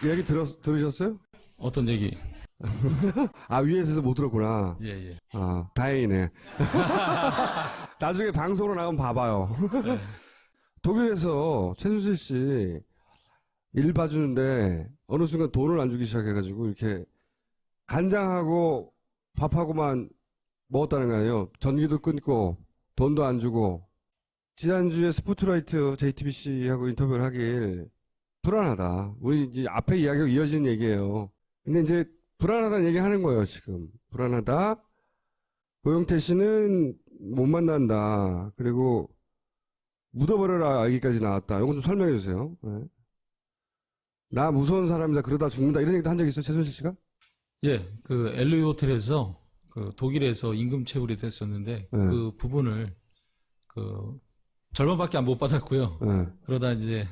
얘기 들으셨어요? 어떤 얘기? 아, 위에서 못 들었구나. 예, 예. 아, 다행이네. 나중에 방송으로 나오면 봐봐요. 네. 독일에서 최순실 씨 일 봐주는데 어느 순간 돈을 안 주기 시작해가지고 이렇게 간장하고 밥하고만 먹었다는 거 아니에요. 전기도 끊고 돈도 안 주고. 지난주에 스포트라이트 JTBC하고 인터뷰를 하길 불안하다. 우리 이제 앞에 이야기가 이어지는 얘기예요. 근데 이제 불안하다는 얘기 하는 거예요, 지금. 불안하다. 고영태 씨는 못 만난다. 그리고 묻어버려라 얘기까지 나왔다. 이거 좀 설명해 주세요. 네. 나 무서운 사람이다. 그러다 죽는다. 이런 얘기도 한 적 있어요, 최순실 씨가? 예, 그 LA 호텔에서 그 독일에서 임금 체불이 됐었는데 그 부분을 그 절반밖에 못 받았고요. 그러다 이제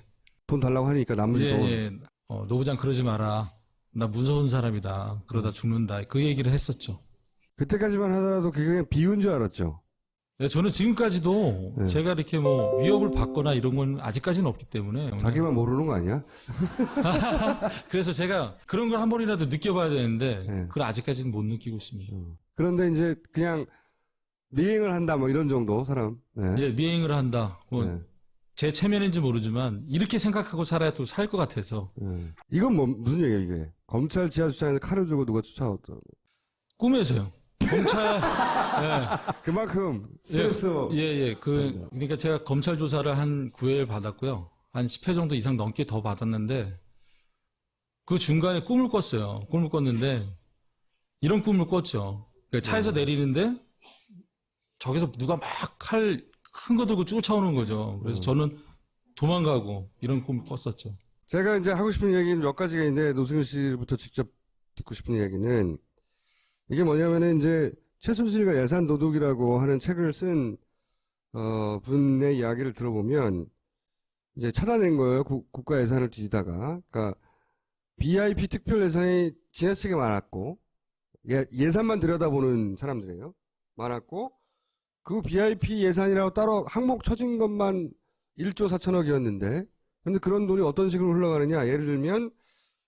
돈 달라고 하니까 나머지 돈. 예, 노부장 그러지 마라. 나 무서운 사람이다. 그러다 죽는다. 그 얘기를 했었죠. 그때까지만 하더라도 그게 그냥 비유인 줄 알았죠. 네, 저는 지금까지도 제가 이렇게 뭐 위협을 받거나 이런 건 아직까지는 없기 때문에. 자기만 모르는 거 아니야? 그래서 제가 그런 걸 한 번이라도 느껴봐야 되는데 그걸 아직까지는 못 느끼고 있습니다. 그런데 이제 그냥 미행을 한다 뭐 이런 정도 사람. 네. 예, 미행을 한다. 뭐 제 체면인지 모르지만 이렇게 생각하고 살아야 또 살 것 같아서. 이건 뭐 무슨 얘기야 이게? 검찰 지하주차장에서 칼을 들고 누가 쫓아왔다. 꿈에서요. 검찰. 예. 그만큼 스트레스. 예. 그러니까 제가 검찰 조사를 한 9회를 받았고요. 한 10회 정도 이상 넘게 더 받았는데 그 중간에 꿈을 꿨어요. 꿈을 꿨는데 이런 꿈을 꿨죠. 그러니까 차에서 내리는데 저기서 누가 막 칼 큰 거 들고 쫓아오는 거죠. 그래서 저는 도망가고 이런 꿈을 꿨었죠. 제가 이제 하고 싶은 얘기는 몇 가지가 있는데 노승일 씨부터 직접 듣고 싶은 얘기는 이게 뭐냐면은 이제 최순실과 예산 도둑이라고 하는 책을 쓴 분의 이야기를 들어보면 이제 찾아낸 거예요. 국가 예산을 뒤지다가. 그러니까 BIP 특별 예산이 지나치게 많았고 예산만 들여다보는 사람들이에요. 많았고 그 BIP 예산이라고 따로 항목 쳐진 것만 1조 4천억이었는데 근데 그런 돈이 어떤 식으로 흘러가느냐. 예를 들면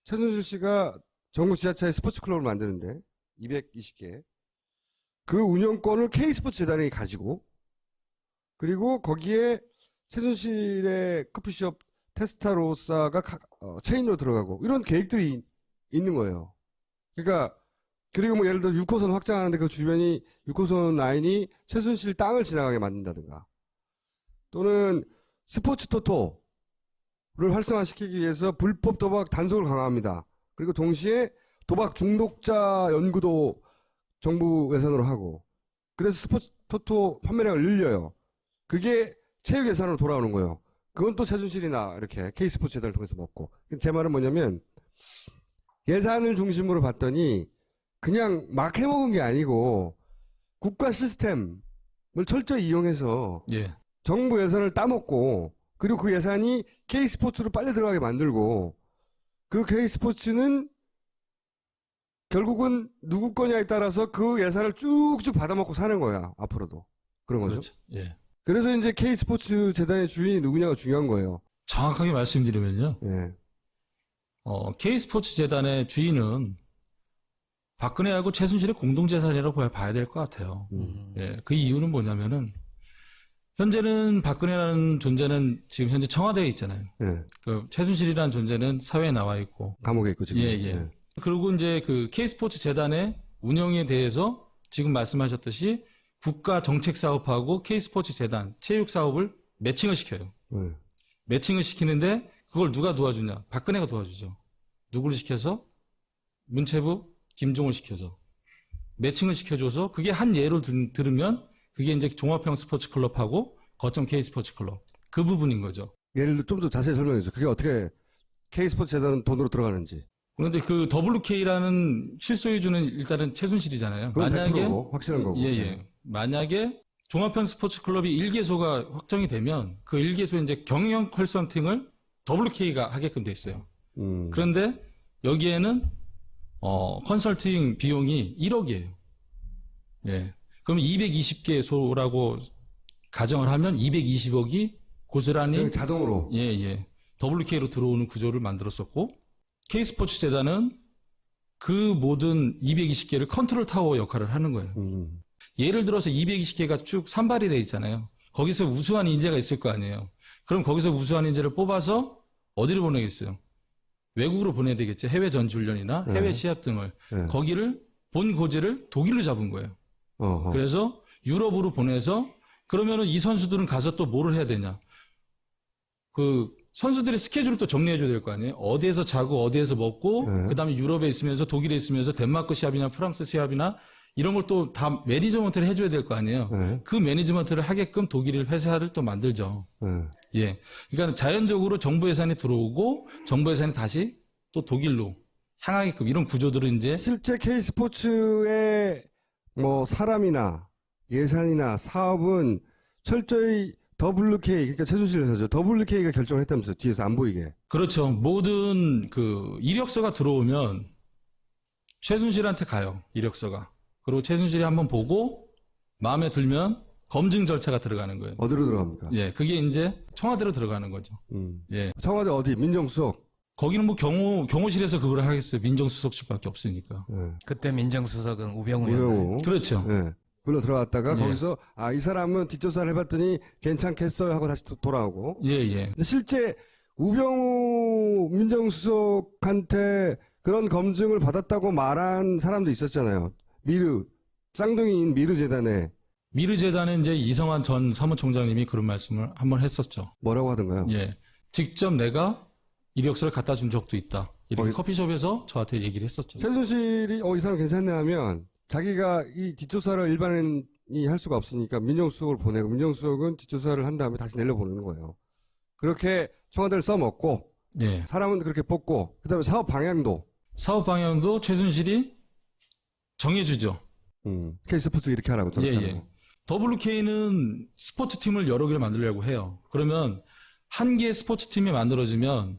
최순실 씨가 전국 지하철에 스포츠 클럽을 만드는데 220개. 그 운영권을 K스포츠 재단이 가지고 그리고 거기에 최순실의 커피숍 테스타로사가 체인으로 들어가고 이런 계획들이 있는 거예요. 그러니까 그리고 뭐 예를 들어 6호선 확장하는데 그 주변이 6호선 라인이 최순실 땅을 지나가게 만든다든가 또는 스포츠 토토를 활성화시키기 위해서 불법 도박 단속을 강화합니다. 그리고 동시에 도박 중독자 연구도 정부 예산으로 하고 그래서 스포츠 토토 판매량을 늘려요. 그게 체육 예산으로 돌아오는 거예요. 그건 또 최순실이나 이렇게 K스포츠 재단을 통해서 먹고 제 말은 뭐냐면 예산을 중심으로 봤더니 그냥 막 해먹은 게 아니고 국가 시스템을 철저히 이용해서 정부 예산을 따먹고 그리고 그 예산이 K스포츠로 빨리 들어가게 만들고 그 K스포츠는 결국은 누구 거냐에 따라서 그 예산을 쭉쭉 받아먹고 사는 거야. 앞으로도. 그런 거죠. 그렇죠. 예. 그래서 이제 K스포츠 재단의 주인이 누구냐가 중요한 거예요. 정확하게 말씀드리면요. 예. K스포츠 재단의 주인은 박근혜하고 최순실의 공동재산이라고 봐야 될 것 같아요. 예. 그 이유는 뭐냐면은 현재는 박근혜라는 존재는 지금 현재 청와대에 있잖아요. 예. 그 최순실이라는 존재는 사회에 나와 있고. 감옥에 있고 지금. 예. 그리고 이제 그 K스포츠 재단의 운영에 대해서 지금 말씀하셨듯이 국가 정책 사업하고 K스포츠 재단 체육 사업을 매칭을 시켜요. 매칭을 시키는데 그걸 누가 도와주냐? 박근혜가 도와주죠. 누구를 시켜서? 문체부 김종을 시켜서 매칭을 시켜줘서 그게 한 예로 들으면 그게 이제 종합형 스포츠 클럽하고 거점 K스포츠 클럽 그 부분인 거죠. 예를 들어 좀 더 자세히 설명해 주세요. 그게 어떻게 K스포츠 재단은 돈으로 들어가는지. 그런데 그 WK라는 실소유주는 일단은 최순실이잖아요. 만약에 100%고, 확실한 거고. 예. 만약에 종합형 스포츠 클럽이 1개소가 확정이 되면 그 1개소에 이제 경영 컨설팅을 WK가 하게끔 돼 있어요. 그런데 여기에는 컨설팅 비용이 1억이에요. 예. 그럼 220개소라고 가정을 하면 220억이 고스란히 자동으로. 예. WK로 들어오는 구조를 만들었었고 K스포츠 재단은 그 모든 220개를 컨트롤 타워 역할을 하는 거예요. 예를 들어서 220개가 쭉 산발이 돼 있잖아요. 거기서 우수한 인재가 있을 거 아니에요. 그럼 거기서 우수한 인재를 뽑아서 어디를 보내겠어요? 외국으로 보내야 되겠죠. 해외 전지훈련이나 해외 시합 등을. 거기를 본 고지를 독일로 잡은 거예요. 그래서 유럽으로 보내서 그러면은 이 선수들은 가서 또 뭐를 해야 되냐? 그 선수들의 스케줄을 또 정리해줘야 될 거 아니에요? 어디에서 자고 어디에서 먹고 그다음에 유럽에 있으면서 독일에 있으면서 덴마크 시합이나 프랑스 시합이나 이런 걸 또 다 매니지먼트를 해줘야 될 거 아니에요? 그 매니지먼트를 하게끔 독일 회사를 또 만들죠. 예. 그러니까 자연적으로 정부 예산이 들어오고 정부 예산이 다시 또 독일로 향하게끔 이런 구조들은 이제 실제 K스포츠의 뭐 사람이나 예산이나 사업은 철저히 WK, 그러니까 최순실 회사죠. WK가 결정을 했다면서요. 뒤에서 안 보이게. 그렇죠. 모든 그 이력서가 들어오면 최순실한테 가요. 이력서가. 그리고 최순실이 한번 보고 마음에 들면 검증 절차가 들어가는 거예요. 어디로 들어갑니까? 예, 그게 이제 청와대로 들어가는 거죠. 예, 청와대 어디? 민정수석. 거기는 뭐 경호실에서 그걸 하겠어요. 민정수석실밖에 없으니까. 그때 민정수석은 우병우였나요? 우병우. 그렇죠. 예. 그걸로 들어갔다가 예. 거기서 이 사람은 뒷조사를 해봤더니 괜찮겠어요 하고 다시 돌아오고. 예, 예. 근데 실제 우병우 민정수석한테 그런 검증을 받았다고 말한 사람도 있었잖아요. 쌍둥이인 미르재단에. 미르재단에 이제 이성환 전 사무총장님이 그런 말씀을 한번 했었죠. 뭐라고 하던가요? 예. 직접 내가 이력서를 갖다 준 적도 있다. 이렇게 커피숍에서 저한테 얘기를 했었죠. 최순실이 이 사람 괜찮네 하면 자기가 이 뒷조사를 일반인이 할 수가 없으니까 민정수석을 보내고 민정수석은 뒷조사를 한 다음에 다시 내려보내는 거예요. 그렇게 청와대를 써먹고 예. 사람은 그렇게 뽑고 그다음에 사업 방향도 최순실이 정해주죠. K스포츠 이렇게 하라고 예, 저렇게 예. 하라고. WK는 스포츠팀을 여러 개를 만들려고 해요. 그러면 한 개의 스포츠팀이 만들어지면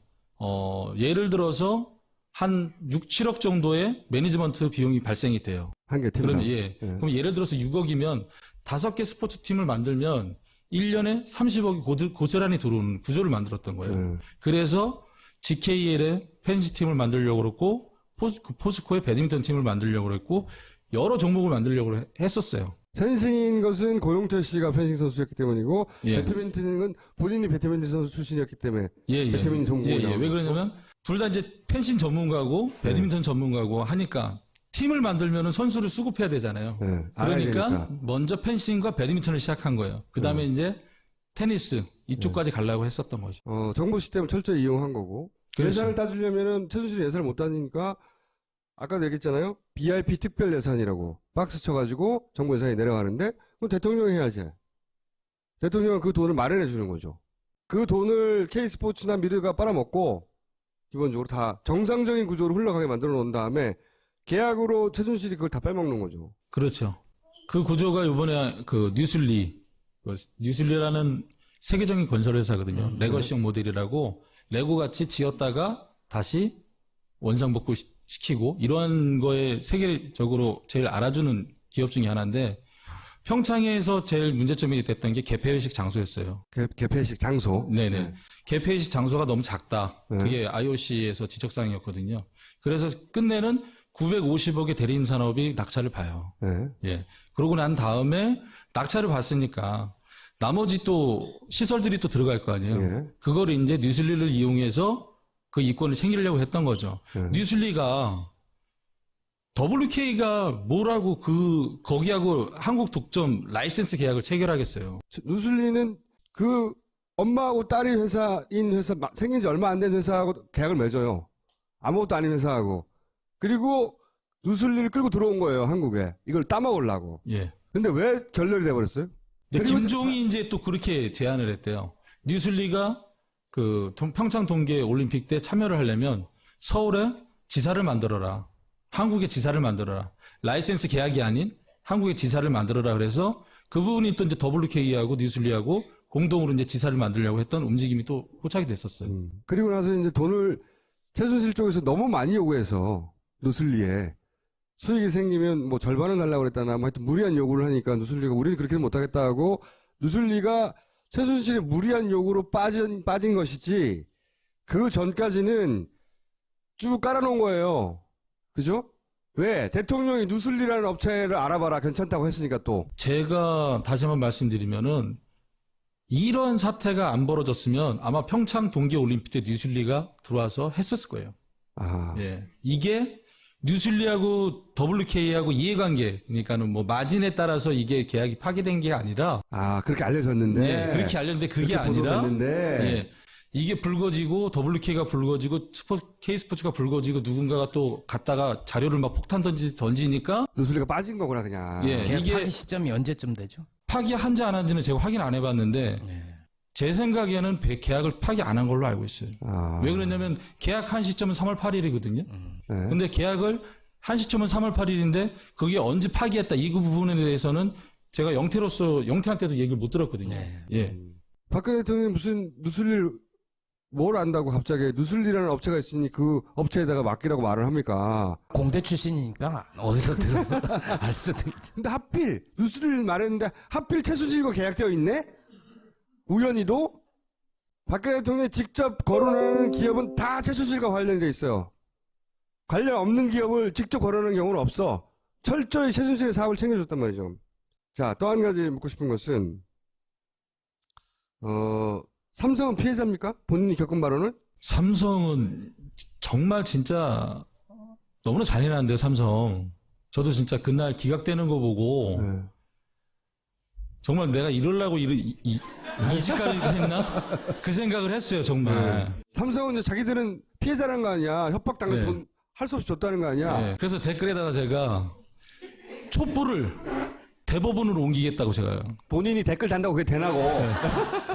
예를 들어서 한 6, 7억 정도의 매니지먼트 비용이 발생이 돼요. 한 개 팀당. 그러면 그럼 예를 들어서 6억이면 5개 스포츠팀을 만들면 1년에 30억이 고스란히 들어오는 구조를 만들었던 거예요. 그래서 GKL의 펜시팀을 만들려고 그랬고 포스코의 배드민턴 팀을 만들려고 그랬고 여러 종목을 만들려고 했었어요. 펜싱인 것은 고용태 씨가 펜싱 선수였기 때문이고 예. 배드민턴은 본인이 배드민턴 선수 출신이었기 때문에 예. 배드민턴 전공이 나온 왜 것이고. 그러냐면 둘 다 이제 펜싱 전문가고 배드민턴 전문가고 하니까 팀을 만들면 선수를 수급해야 되잖아요. 알아야 그러니까 되니까. 먼저 펜싱과 배드민턴을 시작한 거예요. 그 다음에 이제 테니스 이쪽까지 가려고 했었던 거죠. 정부 시스템을 철저히 이용한 거고 그렇죠. 예산을 따지려면은 최순실이 예산을 못 따지니까 아까도 얘기했잖아요. BIP 특별 예산이라고 박스 쳐가지고 정부 예산이 내려가는데 그럼 대통령이 해야지. 대통령은 그 돈을 마련해 주는 거죠. 그 돈을 K스포츠나 미르가 빨아먹고 기본적으로 다 정상적인 구조로 흘러가게 만들어 놓은 다음에 계약으로 최순실이 그걸 다 빼먹는 거죠. 그렇죠. 그 구조가 이번에 그 뉴슬리라는 세계적인 건설회사거든요. 레거시형 모델이라고 레고 같이 지었다가 다시 원상복구 시키고 이러한 거에 세계적으로 제일 알아주는 기업 중에 하나인데 평창에서 제일 문제점이 됐던 게 개폐회식 장소였어요. 개폐식 장소. 네네. 개폐회식 장소가 너무 작다. 네. 그게 IOC에서 지적사항이었거든요. 그래서 끝내는 950억의 대리임 산업이 낙찰을 봐요. 네. 예. 그러고 난 다음에 낙찰을 봤으니까 나머지 또 시설들이 또 들어갈 거 아니에요. 예. 그걸 이제 뉴슬리를 이용해서 그 이권을 챙기려고 했던 거죠. 뉴슬리가 WK가 뭐라고 거기하고 한국 독점 라이센스 계약을 체결하겠어요. 뉴슬리는 그 엄마하고 딸이 회사인 회사 생긴 지 얼마 안 된 회사하고 계약을 맺어요. 아무것도 아닌 회사하고. 그리고 뉴슬리를 끌고 들어온 거예요, 한국에. 이걸 따먹으려고. 예. 근데 왜 결렬이 돼버렸어요? 근데 김종이 이제 또 그렇게 제안을 했대요. 뉴슬리가 그 평창 동계 올림픽 때 참여를 하려면 서울에 지사를 만들어라. 한국에 지사를 만들어라. 라이센스 계약이 아닌 한국에 지사를 만들어라. 그래서 그 부분이 또 이제 WK하고 뉴슬리하고 공동으로 이제 지사를 만들려고 했던 움직임이 또 포착이 됐었어요. 그리고 나서 이제 돈을 최순실 쪽에서 너무 많이 요구해서 뉴슬리에 수익이 생기면 뭐 절반을 달라고 그랬다나 뭐 하여튼 무리한 요구를 하니까 뉴슬리가 우리는 그렇게는 못하겠다 하고 뉴슬리가 최순실의 무리한 요구로 빠진 것이지 그 전까지는 쭉 깔아놓은 거예요. 그죠? 왜? 대통령이 누슬리라는 업체를 알아봐라. 괜찮다고 했으니까 또. 제가 다시 한번 말씀드리면은 이런 사태가 안 벌어졌으면 아마 평창 동계올림픽 때 뉴슬리가 들어와서 했었을 거예요. 아. 예. 이게 뉴슬리하고 WK하고 이해관계, 그러니까는 뭐 마진에 따라서 이게 계약이 파기된 게 아니라, 아, 그렇게 알려졌는데. 예, 그렇게 알렸는데 그게 그렇게 아니라, 보도됐는데. 예, 이게 불거지고 WK가 불거지고 K스포츠가 불거지고 누군가가 또 갔다가 자료를 막 폭탄 던지니까, 누슬리가 빠진 거구나, 그냥. 예, 계약 이게 파기 시점이 언제쯤 되죠? 파기한지 안 한지는 제가 확인 안 해봤는데, 네. 제 생각에는 계약을 파기 안 한 걸로 알고 있어요. 아. 왜 그러냐면 계약한 시점은 3월 8일이거든요. 네. 근데 계약을 한 시점은 3월 8일인데 그게 언제 파기했다 이 부분에 대해서는 제가 영태한테도 얘기를 못 들었거든요. 네. 예. 박근혜 대통령이 무슨 누슬리 뭘 안다고 갑자기 누슬리라는 업체가 있으니 그 업체에다가 맡기라고 말을 합니까? 공대 출신이니까 어디서 들어서 알 수도 있죠. 근데 하필 누슬리를 말했는데 하필 최순실과 계약되어 있네? 우연히도 박근혜 대통령이 직접 거론하는 기업은 다 최순실과 관련되어 있어요. 관련 없는 기업을 직접 거론하는 경우는 없어. 철저히 최순실의 사업을 챙겨줬단 말이죠. 자, 또 한 가지 묻고 싶은 것은 삼성은 피해자입니까? 본인이 겪은 바로는? 삼성은 정말 진짜 너무나 잔인한데요, 삼성. 저도 진짜 그날 기각되는 거 보고 네. 정말 내가 이러려고 이직까지 했나? 그 생각을 했어요, 정말. 삼성은 이제 자기들은 피해자라는 거 아니야. 협박당해서 네. 돈 할 수 없이 줬다는 거 아니야. 네, 그래서 댓글에다가 제가 촛불을 대법원으로 옮기겠다고 제가. 본인이 댓글 단다고 그게 되나고.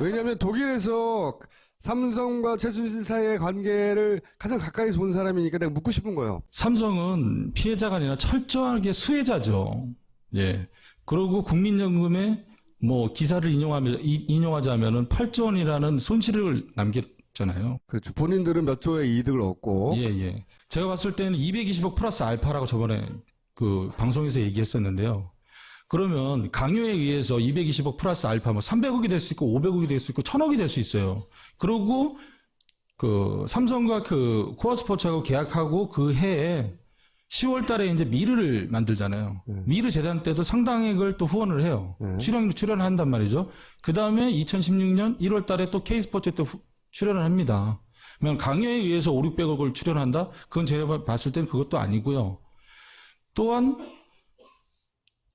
왜냐하면 독일에서 삼성과 최순실 사이의 관계를 가장 가까이서 본 사람이니까 내가 묻고 싶은 거예요. 삼성은 피해자가 아니라 철저하게 수혜자죠. 예. 그리고 국민연금에 뭐 기사를 인용하자면은 8조 원이라는 손실을 남겼잖아요. 그렇죠. 본인들은 몇 조의 이득을 얻고. 예, 예. 제가 봤을 때는 220억 플러스 알파라고 저번에 그 방송에서 얘기했었는데요. 그러면 강요에 의해서 220억 플러스 알파 뭐 300억이 될 수 있고 500억이 될 수 있고 1000억이 될 수 있어요. 그리고 그 삼성과 그 코어스포츠하고 계약하고 그 해에 10월 달에 이제 미르를 만들잖아요. 미르 재단 때도 상당액을 또 후원을 해요. 출연을 한단 말이죠. 그 다음에 2016년 1월 달에 또 K스포츠에 또 출연을 합니다. 그러면 강요에 의해서 5, 600억을 출연한다? 그건 제가 봤을 땐 그것도 아니고요. 또한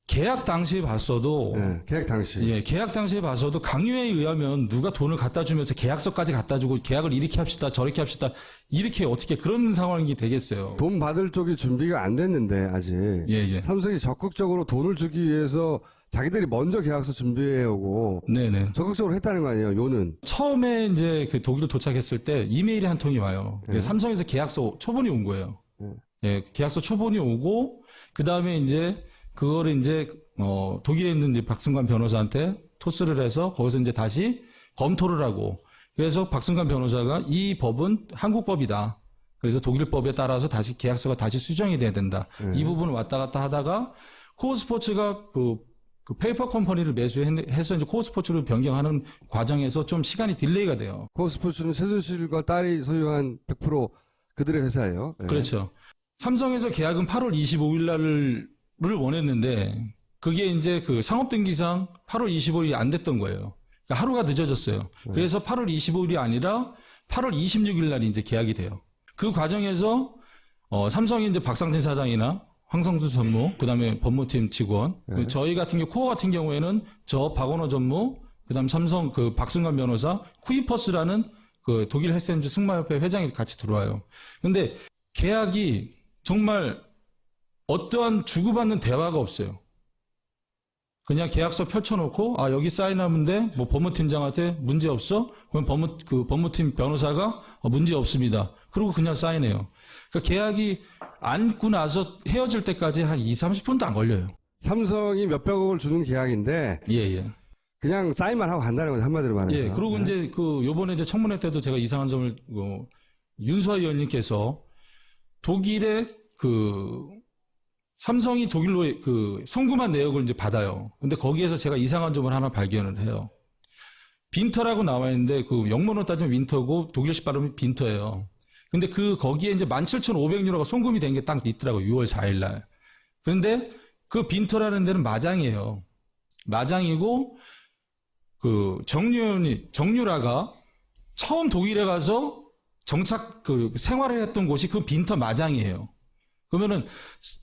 계약 당시에 봤어도 네, 계약 당시. 예, 계약 당시에 봐서도 강요에 의하면 누가 돈을 갖다 주면서 계약서까지 갖다 주고 계약을 이렇게 합시다 저렇게 합시다 이렇게 어떻게 그런 상황이 되겠어요. 돈 받을 쪽이 준비가 안 됐는데 아직. 예, 예. 삼성이 적극적으로 돈을 주기 위해서 자기들이 먼저 계약서 준비해오고 네네. 적극적으로 했다는 거 아니에요. 요는. 처음에 이제 그 독일 도착했을 때 이메일이 한 통이 와요. 삼성에서 계약서 초본이 온 거예요. 예, 계약서 초본이 오고 그 다음에 이제 그거를 이제 독일에 있는 이제 박승관 변호사한테 토스를 해서 거기서 이제 다시 검토를 하고 그래서 박승관 변호사가 이 법은 한국 법이다. 그래서 독일 법에 따라서 다시 계약서가 다시 수정이 돼야 된다. 이 부분을 왔다 갔다 하다가 코어스포츠가 그 페이퍼 컴퍼니를 매수해서 이제 코어스포츠를 변경하는 과정에서 좀 시간이 딜레이가 돼요. 코어스포츠는 최순실과 딸이 소유한 100% 그들의 회사예요. 네. 그렇죠. 삼성에서 계약은 8월 25일 날을 원했는데 그게 이제 그 상업등기상 8월 25일이 안 됐던 거예요. 그러니까 하루가 늦어졌어요. 그래서 8월 25일이 아니라 8월 26일 날이 이제 계약이 돼요. 그 과정에서 삼성이 이제 박상진 사장이나 황성수 전무, 그다음에 법무팀 직원, 저희 같은 경우 코어 같은 경우에는 저 박원호 전무, 그다음 삼성 그 박승관 변호사, 쿠이퍼스라는 그 독일 헬스엔즈 승마협회 회장이 같이 들어와요. 근데 계약이 정말 어떠한 주고받는 대화가 없어요. 그냥 계약서 펼쳐놓고 여기 사인하면 돼. 뭐 법무팀장한테 문제 없어? 그럼 법무팀 변호사가 문제 없습니다. 그리고 그냥 사인해요. 그러니까 계약이 안고 나서 헤어질 때까지 한 20-30분도 안 걸려요. 삼성이 몇백억을 주는 계약인데 예. 그냥 사인만 하고 간다는 거죠. 한마디로 말해서. 예. 그리고 이제 요번에 이제 청문회 때도 제가 이상한 점을 윤수아 의원님께서 독일의 삼성이 독일로 송금한 내역을 이제 받아요. 근데 거기에서 제가 이상한 점을 하나 발견을 해요. 빈터라고 나와 있는데 그 영문으로 따지면 윈터고 독일식 발음이 빈터예요. 근데 거기에 이제 17,500유로가 송금이 된 게 딱 있더라고요. 6월 4일 날. 그런데 그 빈터라는 데는 마장이에요. 마장이고 정유라가 처음 독일에 가서 생활을 했던 곳이 그 빈터 마장이에요. 그러면은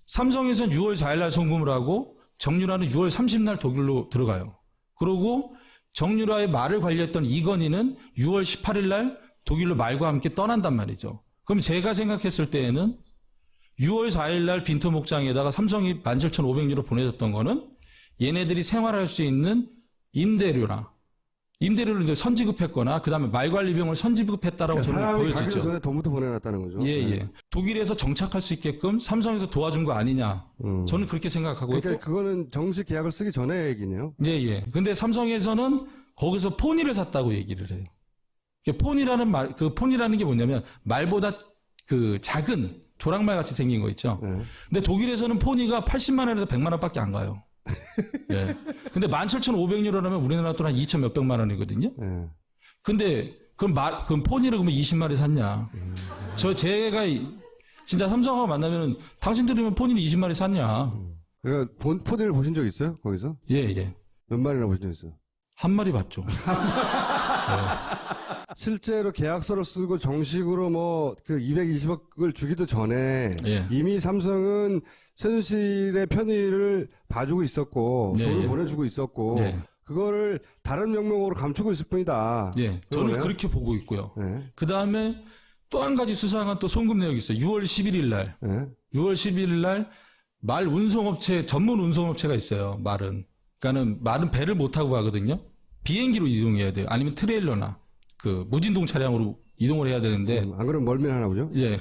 삼성에서는 6월 4일 날 송금을 하고 정유라는 6월 30일 날 독일로 들어가요. 그리고 정유라의 말을 관리했던 이건희는 6월 18일 날 독일로 말과 함께 떠난단 말이죠. 그럼 제가 생각했을 때에는 6월 4일 날 빈터 목장에다가 삼성이 17,500유로 보내줬던 거는 얘네들이 생활할 수 있는 임대료를 이제 선지급했거나 그다음에 말관리비용을 선지급했다라고 저는 사람이 가기 보여지죠. 전에 돈부터 보내놨다는 거죠. 예, 네. 예. 독일에서 정착할 수 있게끔 삼성에서 도와준 거 아니냐. 저는 그렇게 생각하고 그러니까 그거는 정식 계약을 쓰기 전에 얘기네요. 예, 예. 근데 삼성에서는 거기서 포니를 샀다고 얘기를 해요. 폰이라는 게 뭐냐면 말보다 그 작은 조랑말 같이 생긴 거 있죠. 네. 근데 독일에서는 포니가 80만 원에서 100만 원밖에 안 가요. 예. 근데 17,500유로라면 우리나라 돈 한 2천 몇백만 원이거든요. 네. 근데 그럼 포니를 그러면 20마리 샀냐? 제가 진짜 삼성하고 만나면 당신들이면 포니를 20마리 샀냐? 그러니까 포니를 보신 적 있어요? 거기서? 예, 예. 몇 마리나 보신 적 있어요? 한 마리 봤죠. 실제로 계약서를 쓰고 정식으로 그 220억을 주기도 전에 예. 이미 삼성은 최순실의 편의를 봐주고 있었고 네, 돈을 예. 보내주고 있었고 네. 그거를 다른 명목으로 감추고 있을 뿐이다. 예. 저는 그러네요. 그렇게 보고 있고요. 네. 그 다음에 또 한 가지 수상한 또 송금 내역이 있어요. 6월 11일 날. 네. 6월 11일 날 말 운송업체, 전문 운송업체가 있어요. 그러니까는 말은 배를 못 타고 가거든요. 비행기로 이동해야 돼요. 아니면 트레일러나 무진동 차량으로 이동을 해야 되는데 안 그러면 멀면 하나 보죠? 예.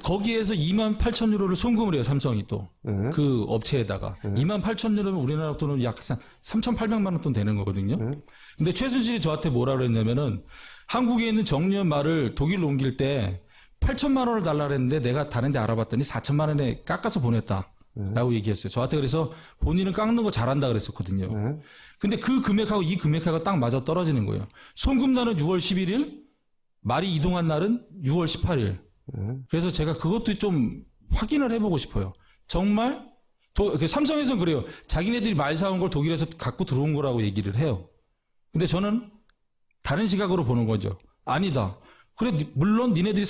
거기에서 28,000유로를 송금을 해요. 삼성이 또. 네. 그 업체에다가. 28,000유로면 우리나라 돈은 약 3,800만 원 돈 되는 거거든요. 네. 근데 최순실이 저한테 뭐라 그랬냐면은 한국에 있는 정유현 말을 독일로 옮길 때 8천만 원을 달라 그랬는데 내가 다른 데 알아봤더니 4천만 원에 깎아서 보냈다. 라고 얘기했어요. 저한테 그래서 본인은 깎는 거 잘한다 그랬었거든요. 네. 근데 그 금액하고 이 금액하고 딱 맞아 떨어지는 거예요. 송금날은 6월 11일, 말이 이동한 날은 6월 18일. 그래서 제가 그것도 좀 확인을 해보고 싶어요. 정말 삼성에서는 그래요. 자기네들이 말 사온 걸 독일에서 갖고 들어온 거라고 얘기를 해요. 근데 저는 다른 시각으로 보는 거죠. 아니다. 그래 물론 니네들이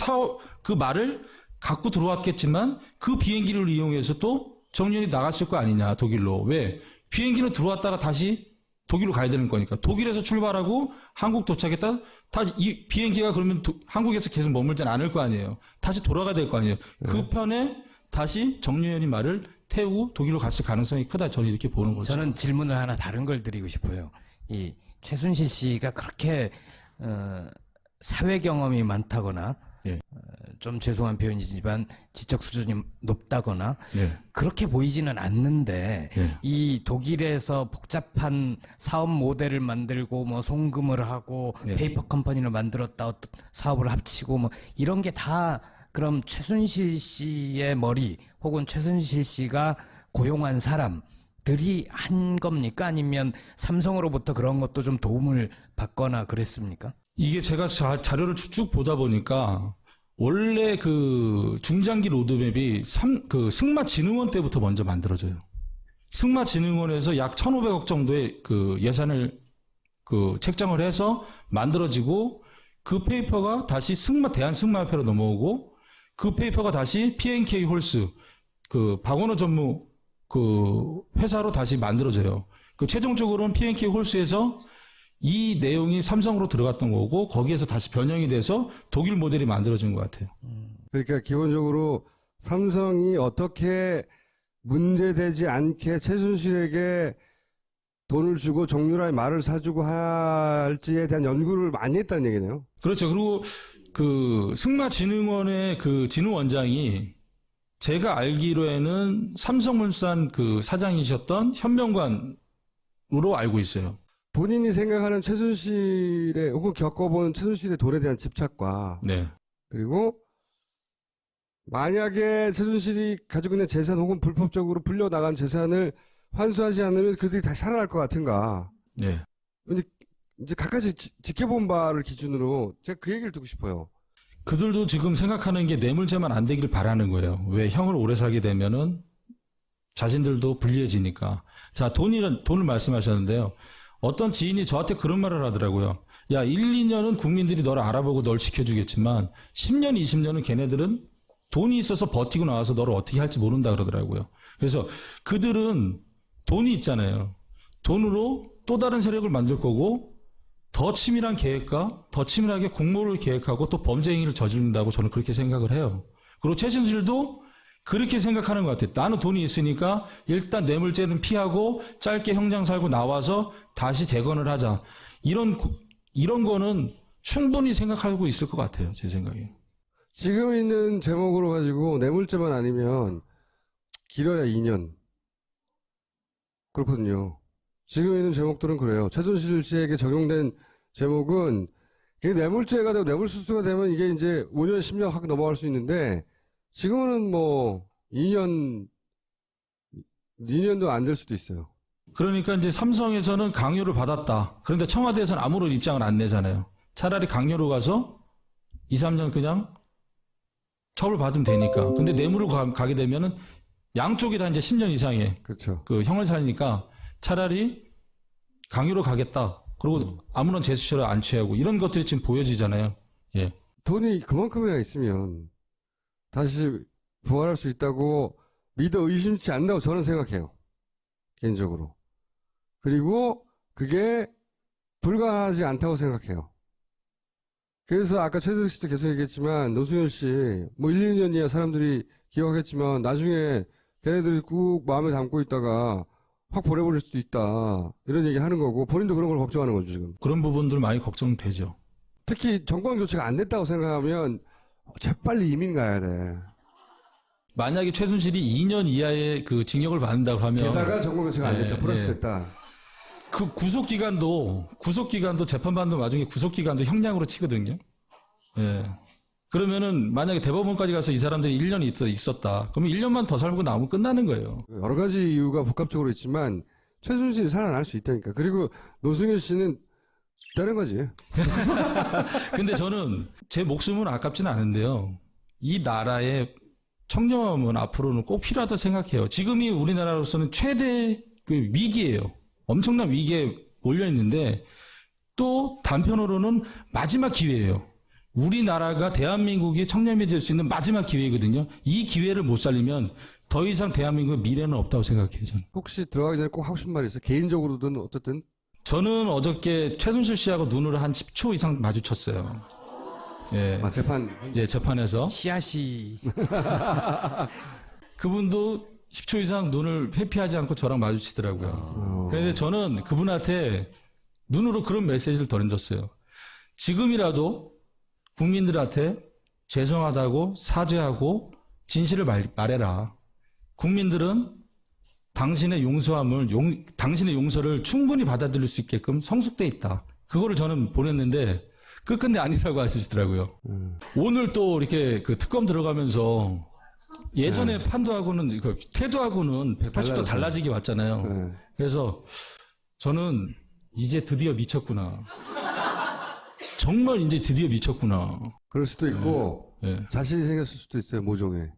그 말을 갖고 들어왔겠지만 그 비행기를 이용해서 또 정유현이 나갔을 거 아니냐 독일로. 왜? 비행기는 들어왔다가 다시 독일로 가야 되는 거니까. 독일에서 출발하고 한국 도착했다. 다 이 비행기가 그러면 한국에서 계속 머물진 않을 거 아니에요. 다시 돌아가야 될 거 아니에요. 그 편에 다시 정유현이 말을 태우고 독일로 갔을 가능성이 크다. 저는 이렇게 보는 거죠. 저는 질문을 하나 다른 걸 드리고 싶어요. 이 최순실 씨가 그렇게 사회 경험이 많다거나 예. 좀 죄송한 표현이지만 지적 수준이 높다거나 예. 그렇게 보이지는 않는데 예. 이 독일에서 복잡한 사업 모델을 만들고 뭐 송금을 하고 예. 페이퍼 컴퍼니를 만들었다 어떤 사업을 합치고 뭐 이런 게 다 그럼 최순실 씨의 머리 혹은 최순실 씨가 고용한 사람들이 한 겁니까? 아니면 삼성으로부터 그런 것도 좀 도움을 받거나 그랬습니까? 이게 제가 자료를 쭉 보다 보니까 원래 그 중장기 로드맵이 승마진흥원 때부터 먼저 만들어져요. 승마진흥원에서 약 1,500억 정도의 그 예산을 책정을 해서 만들어지고 그 페이퍼가 다시 대한승마협회로 넘어오고 그 페이퍼가 다시 P&K 홀스 박원호 전무 회사로 다시 만들어져요. 최종적으로는 P&K 홀스에서 이 내용이 삼성으로 들어갔던 거고 거기에서 다시 변형이 돼서 독일 모델이 만들어진 것 같아요. 그러니까 기본적으로 삼성이 어떻게 문제되지 않게 최순실에게 돈을 주고 정유라의 말을 사주고 할지에 대한 연구를 많이 했다는 얘기네요. 그렇죠. 그리고 승마진흥원의 진흥원장이 제가 알기로에는 삼성물산 사장이셨던 현명관으로 알고 있어요. 본인이 생각하는 최순실의 혹은 겪어본 최순실의 돈에 대한 집착과 네. 그리고 만약에 최순실이 가지고 있는 재산 혹은 불법적으로 불려나간 재산을 환수하지 않으면 그들이 다시 살아날 것 같은가. 네. 근데 이제 각가지 지켜본 바를 기준으로 제가 그 얘기를 듣고 싶어요. 그들도 지금 생각하는 게 뇌물죄만 안 되길 바라는 거예요. 왜 형을 오래 살게 되면은 자신들도 불리해지니까. 자, 돈을 말씀하셨는데요. 어떤 지인이 저한테 그런 말을 하더라고요. 야, 1, 2년은 국민들이 너를 알아보고 널 지켜주겠지만 10년, 20년은 걔네들은 돈이 있어서 버티고 나와서 너를 어떻게 할지 모른다 그러더라고요. 그래서 그들은 돈이 있잖아요. 돈으로 또 다른 세력을 만들 거고 더 치밀한 계획과 더 치밀하게 공모를 계획하고 또 범죄 행위를 저지른다고 저는 그렇게 생각을 해요. 그리고 최순실도 그렇게 생각하는 것 같아요. 나는 돈이 있으니까 일단 뇌물죄는 피하고 짧게 형장 살고 나와서 다시 재건을 하자. 이런 거는 충분히 생각하고 있을 것 같아요. 제 생각에. 지금 있는 제목으로 가지고 뇌물죄만 아니면 길어야 2년. 그렇거든요. 지금 있는 제목들은 그래요. 최순실 씨에게 적용된 제목은 이게 뇌물죄가 되고 뇌물수수가 되면 이게 이제 5년, 10년 확 넘어갈 수 있는데 지금은 뭐 2년도 안 될 수도 있어요. 그러니까 이제 삼성에서는 강요를 받았다. 그런데 청와대에서는 아무런 입장을 안 내잖아요. 차라리 강요로 가서 2, 3년 그냥 처벌받으면 되니까. 근데 뇌물을 가게 되면은 양쪽이 다 이제 10년 이상의 그렇죠. 그 형을 살니까 차라리 강요로 가겠다. 그리고 아무런 제스처를 안 취하고 이런 것들이 지금 보여지잖아요. 예. 돈이 그만큼이나 있으면 다시 부활할 수 있다고 믿어 의심치 않는다고 저는 생각해요. 개인적으로. 그리고 그게 불가하지 않다고 생각해요. 그래서 아까 최재석 씨도 계속 얘기했지만 노승열 씨 뭐 1, 2년이야 사람들이 기억하겠지만 나중에 걔네들이 꾹 마음에 담고 있다가 확 보내버릴 수도 있다. 이런 얘기 하는 거고 본인도 그런 걸 걱정하는 거죠 지금. 그런 부분들 많이 걱정되죠. 특히 정권 교체가 안 됐다고 생각하면 재빨리 이민 가야 돼. 만약에 최순실이 2년 이하의 그 징역을 받는다고 하면 게다가 정권 교체가 안 됐다. 네, 플러스 네. 됐다. 그 구속기간도 재판받는 와중에 구속기간도 형량으로 치거든요. 예. 그러면은 만약에 대법원까지 가서 이 사람들이 1년이 있었다. 그러면 1년만 더 살고 나오면 끝나는 거예요. 여러 가지 이유가 복합적으로 있지만 최순실이 살아날 수 있다니까. 그리고 노승일 씨는 다른 거지. 근데 저는 제 목숨은 아깝지는 않은데요. 이 나라의 청렴은 앞으로는 꼭 필요하다 생각해요. 지금이 우리나라로서는 최대 그 위기예요. 엄청난 위기에 몰려 있는데 또 단편으로는 마지막 기회예요. 우리나라가 대한민국이 청렴이 될 수 있는 마지막 기회거든요. 이 기회를 못 살리면 더 이상 대한민국의 미래는 없다고 생각해요. 저는. 혹시 들어가기 전에 꼭 하고 싶은 말이 있어요? 개인적으로든 어쨌든. 저는 어저께 최순실 씨하고 눈을 한 10초 이상 마주쳤어요. 예. 아, 재판. 예, 재판에서. 씨앗이 그분도 10초 이상 눈을 회피하지 않고 저랑 마주치더라고요. 그런데 저는 그분한테 눈으로 그런 메시지를 던졌어요. 지금이라도 국민들한테 죄송하다고 사죄하고 진실을 말해라. 국민들은 당신의 당신의 용서를 충분히 받아들일 수 있게끔 성숙돼 있다. 그거를 저는 보냈는데 끝끝내 아니라고 하시더라고요. 오늘 또 이렇게 그 특검 들어가면서 예전에 판도하고는 태도하고는 180도 달라지게 왔잖아요. 네. 그래서 저는 이제 드디어 미쳤구나. 정말 이제 드디어 미쳤구나. 그럴 수도 있고 예. 자신이 생겼을 수도 있어요. 모종에.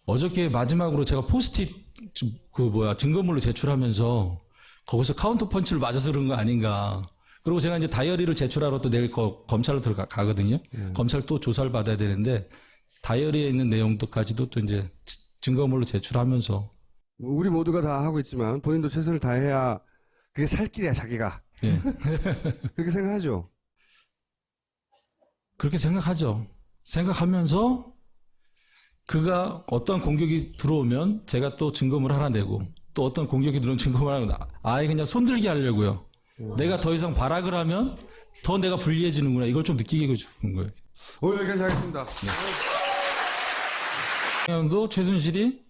어저께 마지막으로 제가 포스트잇 증거물로 제출하면서 거기서 카운터 펀치를 맞아서 그런 거 아닌가. 그리고 제가 이제 다이어리를 제출하러 또 내일 검찰로 들어가거든요. 검찰 또 조사를 받아야 되는데 다이어리에 있는 내용도까지도 또 이제 증거물로 제출하면서 우리 모두가 다 하고 있지만 본인도 최선을 다해야 그게 살 길이야 자기가. 예. 그렇게 생각하죠. 그렇게 생각하죠. 생각하면서 그가 어떤 공격이 들어오면 제가 또 증거물 하나 내고 또 어떤 공격이 들어오면 증거물 하나 아예 그냥 손들게 하려고요. 내가 더 이상 발악을 하면 더 내가 불리해지는구나. 이걸 좀 느끼게 싶은 거예요. 오늘 여기까지 하겠습니다. 도 최순실이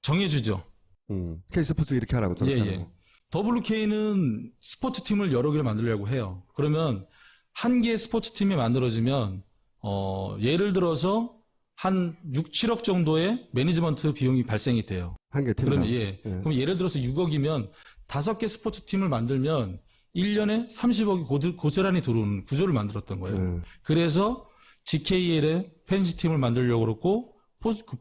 정해주죠. K스포츠 이렇게 하라고. 예. WK는 스포츠팀을 여러 개를 만들려고 해요. 그러면 한 개의 스포츠팀이 만들어지면 예를 들어서 한 6, 7억 정도의 매니지먼트 비용이 발생이 돼요. 한 개 팀. 그러면 그럼 예를 들어서 6억이면 5개 스포츠팀을 만들면 1년에 30억이 고스란히 들어오는 구조를 만들었던 거예요. 그래서 GKL의 펜시 팀을 만들려고 그랬고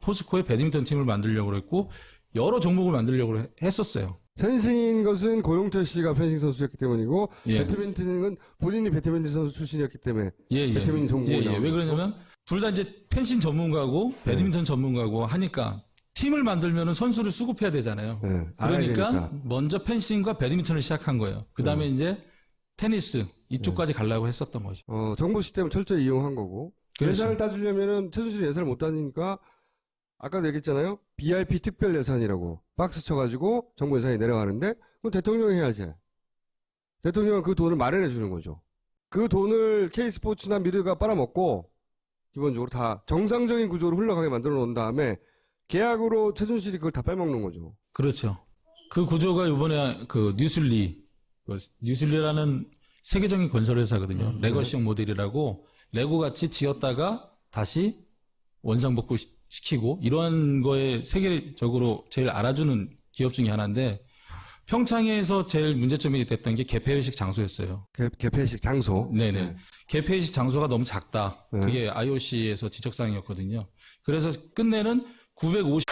포스코의 배드민턴 팀을 만들려고 그랬고 여러 종목을 만들려고 했었어요. 펜싱인 것은 고용태 씨가 펜싱 선수였기 때문이고 예. 배드민턴은 본인이 배드민턴 선수 출신이었기 때문에 예. 배드민턴 전공이 왜 그러냐면 둘 다 이제 펜싱 전문가고 배드민턴 전문가고 하니까 팀을 만들면 선수를 수급해야 되잖아요. 네, 알아야 그러니까 되니까. 먼저 펜싱과 배드민턴을 시작한 거예요. 그 다음에 이제 테니스 이쪽까지 가려고 했었던 거죠. 정부 시스템을 철저히 이용한 거고. 그렇죠. 예산을 따지려면은 최순실이 예산을 못 따지니까 아까도 얘기했잖아요. BIP 특별 예산이라고 박스 쳐가지고 정부 예산이 내려가는데 그럼 대통령이 해야지. 대통령은 그 돈을 마련해 주는 거죠. 그 돈을 K스포츠나 미르가 빨아먹고 기본적으로 다 정상적인 구조로 흘러가게 만들어 놓은 다음에 계약으로 최순실이 그걸 다 빼먹는 거죠. 그렇죠. 그 구조가 이번에 그 뉴슬리라는 세계적인 건설회사거든요. 레거시형 모델이라고 레고 같이 지었다가 다시 원상복구 시키고 이런 거에 세계적으로 제일 알아주는 기업 중에 하나인데 평창에서 제일 문제점이 됐던 게 개폐회식 장소였어요. 개폐식 장소. 네네. 네. 개폐회식 장소가 너무 작다. 네. 그게 IOC에서 지적사항이었거든요. 그래서 끝내는 950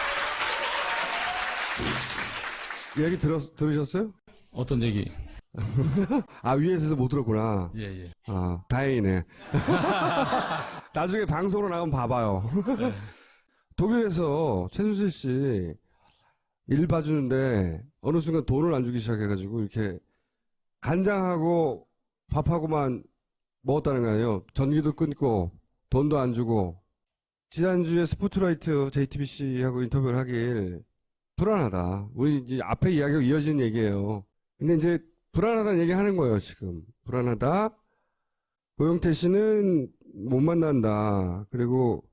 얘기 들으셨어요? 어떤 얘기? 위에서 못 들었구나. 예. 다행이네. 나중에 방송으로 나오면 봐봐요. 네. 독일에서 최순실 씨 일 봐주는데 어느 순간 돈을 안 주기 시작해가지고 이렇게 간장하고 밥하고만 먹었다는 거 아니에요. 전기도 끊고 돈도 안 주고. 지난주에 스포트라이트 JTBC하고 인터뷰를 하길 불안하다. 우리 이제 앞에 이야기가 이어지는 얘기예요. 근데 이제 불안하다는 얘기 하는 거예요, 지금. 불안하다. 고영태 씨는 못 만난다. 그리고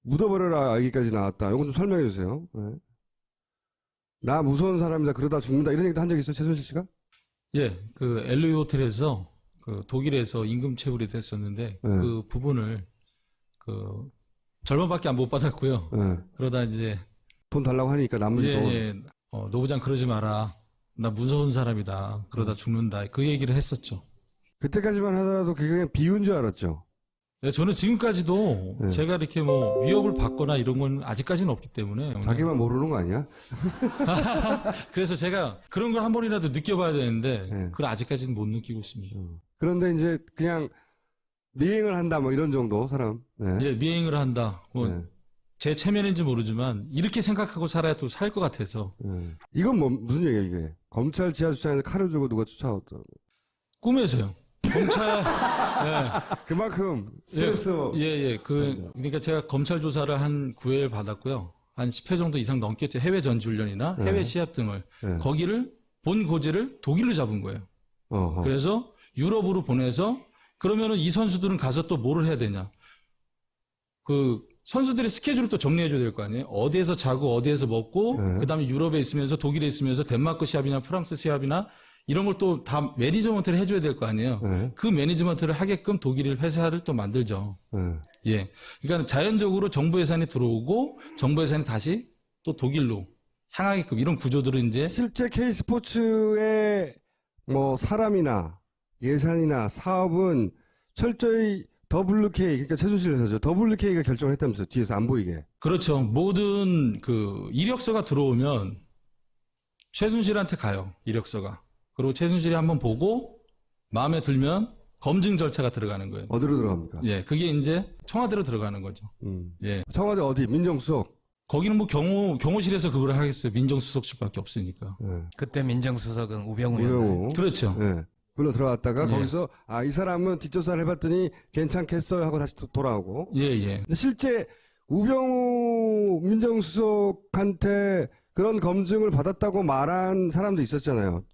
묻어버려라 얘기까지 나왔다. 이거 좀 설명해 주세요. 네. 나 무서운 사람이다. 그러다 죽는다. 이런 얘기도 한 적 있어요, 최순실 씨가? 예, 그 LA 호텔에서 그 독일에서 임금 체불이 됐었는데 그 부분을 그 절반밖에 안 못 받았고요. 네. 그러다 이제 돈 달라고 하니까 나머지 돈. 노부장 그러지 마라. 나 무서운 사람이다. 그러다 죽는다. 그 얘기를 했었죠. 그때까지만 하더라도 그게 그냥 비유인 줄 알았죠. 네, 저는 지금까지도 제가 이렇게 뭐 위협을 받거나 이런 건 아직까지는 없기 때문에 자기만 모르는 거 아니야? 그래서 제가 그런 걸 한 번이라도 느껴봐야 되는데 네. 그걸 아직까지는 못 느끼고 있습니다. 그런데 이제 그냥 미행을 한다 뭐 이런 정도 사람. 네. 예, 미행을 한다. 뭐 제 체면인지 모르지만 이렇게 생각하고 살아야 또 살 것 같아서. 이건 뭐 무슨 얘기야 이게? 검찰 지하주차장에서 칼을 들고 누가 쫓아왔다. 꿈에서요. 검찰. 그만큼 스트레스. 그러니까 제가 검찰 조사를 한 9회 받았고요. 한 10회 정도 이상 넘겠죠. 해외 전지훈련이나 해외 시합 등을. 거기를 본 고지를 독일로 잡은 거예요. 그래서 유럽으로 보내서 그러면은 이 선수들은 가서 또 뭐를 해야 되냐. 그 선수들의 스케줄을 또 정리해줘야 될 거 아니에요. 어디에서 자고 어디에서 먹고 그다음에 유럽에 있으면서 독일에 있으면서 덴마크 시합이나 프랑스 시합이나 이런 걸 또 다 매니지먼트를 해줘야 될 거 아니에요. 그 매니지먼트를 하게끔 독일 회사를 또 만들죠. 예. 그러니까 자연적으로 정부 예산이 들어오고 정부 예산이 다시 또 독일로 향하게끔 이런 구조들은 이제 실제 K스포츠의 뭐 사람이나 예산이나 사업은 철저히 WK, 그러니까 최순실 회사죠. WK가 결정을 했다면서요. 뒤에서 안 보이게. 그렇죠. 모든 그 이력서가 들어오면 최순실한테 가요. 이력서가. 그리고 최순실이 한번 보고 마음에 들면 검증 절차가 들어가는 거예요. 어디로 들어갑니까? 예, 그게 이제 청와대로 들어가는 거죠. 예. 청와대 어디? 민정수석. 거기는 뭐 경호실에서 그걸 하겠어요. 민정수석실밖에 없으니까. 그때 민정수석은 우병우였나요? 우병우. 그렇죠. 네. 그걸로 들어갔다가 예. 거기서 이 사람은 뒷조사를 해봤더니 괜찮겠어요 하고 다시 돌아오고. 예. 근데 실제 우병우 민정수석한테 그런 검증을 받았다고 말한 사람도 있었잖아요.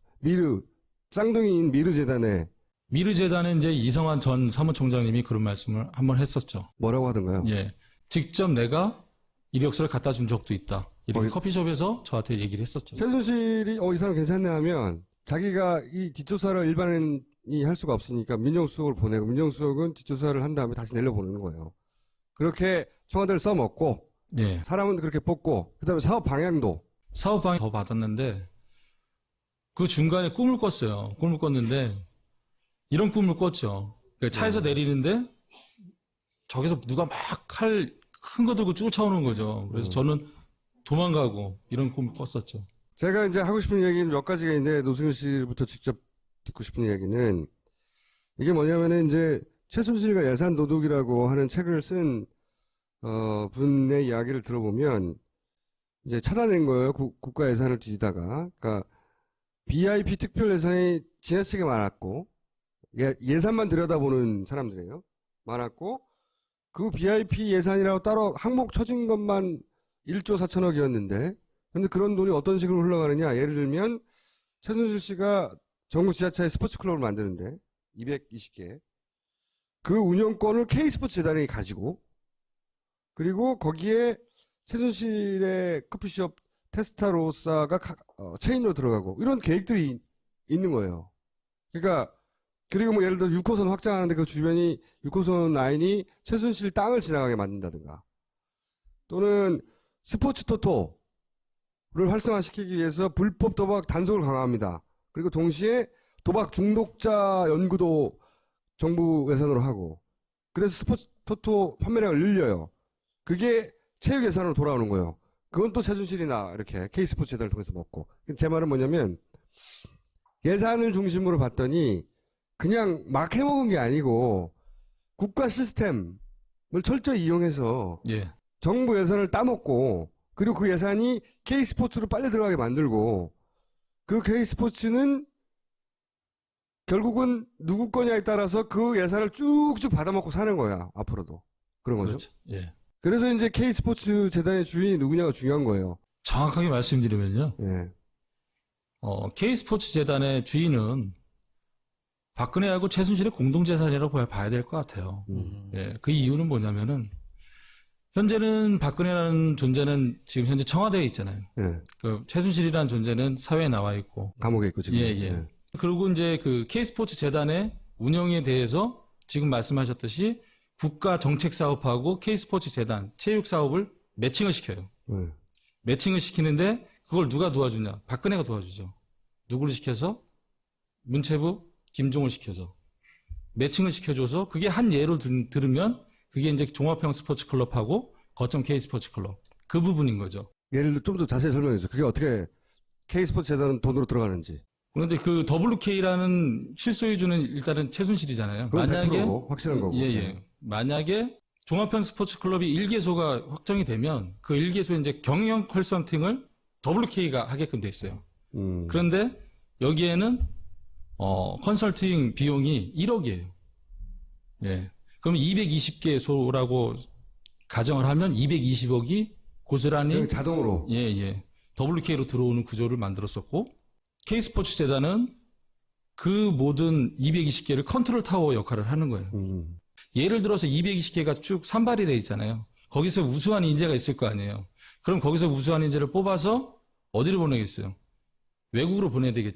쌍둥이인 미르재단에. 미르재단에 이제 이성환 전 사무총장님이 그런 말씀을 한번 했었죠. 뭐라고 하던가요? 예. 직접 내가 이력서를 갖다 준 적도 있다. 이렇게 커피숍에서 저한테 얘기를 했었죠. 최순실이 이 사람 괜찮네 하면 자기가 이 뒷조사를 일반인이 할 수가 없으니까 민정수석을 보내고 민정수석은 뒷조사를 한 다음에 다시 내려보내는 거예요. 그렇게 청와대를 써먹고 예. 사람은 그렇게 뽑고 그다음에 사업 방향도 사업 방향 더 받았는데 그 중간에 꿈을 꿨어요. 꿈을 꿨는데 이런 꿈을 꿨죠. 그러니까 차에서 내리는데 저기서 누가 막 칼 큰 거 들고 쫓아오는 거죠. 그래서 저는 도망가고 이런 꿈을 꿨었죠. 제가 이제 하고 싶은 얘기는 몇 가지가 있는데 노승일 씨부터 직접 듣고 싶은 얘기는 이게 뭐냐면은 이제 최순실과 예산 도둑이라고 하는 책을 쓴 분의 이야기를 들어보면 이제 찾아낸 거예요. 국가 예산을 뒤지다가. 그러니까 BIP 특별 예산이 지나치게 많았고 예산만 들여다보는 사람들이에요. 많았고 그 BIP 예산이라고 따로 항목 쳐진 것만 1조 4천억이었는데 근데 그런 돈이 어떤 식으로 흘러가느냐. 예를 들면 최순실 씨가 전국 지자체에 스포츠 클럽을 만드는데 220개 그 운영권을 K스포츠 재단이 가지고 그리고 거기에 최순실의 커피숍 테스타로사가 체인으로 들어가고 이런 계획들이 있는 거예요. 그러니까 그리고 뭐 예를 들어 6호선 확장하는데 그 주변이 6호선 라인이 최순실 땅을 지나가게 만든다든가 또는 스포츠 토토를 활성화시키기 위해서 불법 도박 단속을 강화합니다. 그리고 동시에 도박 중독자 연구도 정부 예산으로 하고 그래서 스포츠 토토 판매량을 늘려요. 그게 체육 예산으로 돌아오는 거예요. 그건 또 최순실이나 이렇게 K스포츠 재단을 통해서 먹고 제 말은 뭐냐면 예산을 중심으로 봤더니 그냥 막 해먹은 게 아니고 국가 시스템을 철저히 이용해서 예. 정부 예산을 따먹고 그리고 그 예산이 K스포츠로 빨리 들어가게 만들고 그 K스포츠는 결국은 누구 거냐에 따라서 그 예산을 쭉쭉 받아먹고 사는 거야. 앞으로도. 그런 거죠. 그렇죠. 예. 그래서 이제 K스포츠 재단의 주인이 누구냐가 중요한 거예요. 정확하게 말씀드리면요. 예. K스포츠 재단의 주인은 박근혜하고 최순실의 공동재산이라고 봐야 될 것 같아요. 예. 그 이유는 뭐냐면은 현재는 박근혜라는 존재는 지금 현재 청와대에 있잖아요. 예. 그 최순실이라는 존재는 사회에 나와 있고. 감옥에 있고 지금. 예, 예. 그리고 이제 그 K스포츠 재단의 운영에 대해서 지금 말씀하셨듯이 국가 정책 사업하고 K스포츠 재단 체육 사업을 매칭을 시켜요. 예. 매칭을 시키는데 그걸 누가 도와주냐? 박근혜가 도와주죠. 누구를 시켜서? 문체부 김종을 시켜서 매칭을 시켜줘서 그게 한 예로 들으면 그게 이제 종합형 스포츠 클럽하고 거점 K스포츠 클럽 그 부분인 거죠. 예를 들어 좀 더 자세히 설명해 주세요. 그게 어떻게 K스포츠 재단은 돈으로 들어가는지. 그런데 그 WK라는 실소유주는 일단은 최순실이잖아요. 그건 만약에 100%고, 확실한 거고. 예. 만약에 종합형 스포츠 클럽이 1개소가 확정이 되면 그 1개소에 이제 경영 컨설팅을 WK가 하게끔 돼 있어요. 그런데 여기에는 컨설팅 비용이 1억이에요. 예. 그럼 220개소라고 가정을 하면 220억이 고스란히 자동으로. 예. WK로 들어오는 구조를 만들었었고 K스포츠 재단은 그 모든 220개를 컨트롤 타워 역할을 하는 거예요. 예를 들어서 220개가 쭉 산발이 돼 있잖아요. 거기서 우수한 인재가 있을 거 아니에요. 그럼 거기서 우수한 인재를 뽑아서 어디로 보내겠어요? 외국으로 보내야 되겠죠.